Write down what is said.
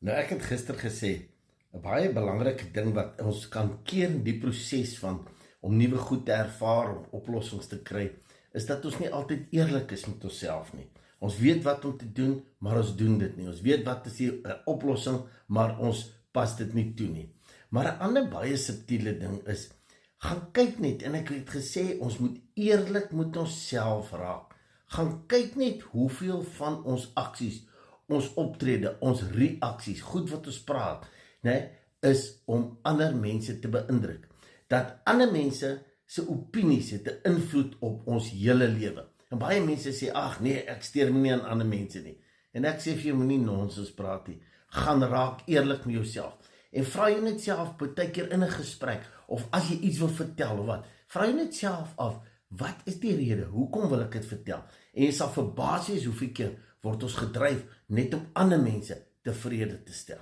Nou, ek het gister gesê, 'n baie belangrike ding wat ons kan keer in die proses van om nuwe goed te ervaar, om oplossings te kry, is dat ons nie altyd eerlik is met onsself nie. Ons weet wat om te doen, maar ons doen dit nie. Ons weet wat is die oplossing, maar ons pas dit nie toe nie. Maar 'n ander baie subtiele ding is, gaan kyk net, en ek het gesê, ons moet eerlik met onsself raak. Gaan kyk net hoeveel van ons aksies, ons optrede, ons reaksies, goed wat ons praat, is om ander mense te beïndruk. Dat ander mense se opinies het 'n invloed op ons hele lewe. En baie mense sê, ag nee, ek steur my nie aan ander mense nie. En ek sê vir jou, moenie nonsens praat nie. Gaan raak eerlik met jouself. En vra jou net self, baie keer in 'n gesprek, of as jy iets wil vertel of wat, vra jou net self af, wat is die rede? Hoekom wil ek dit vertel? En jy sal verbaas wees hoeveel keer word ons gedryf net om ander mense tevrede te stel.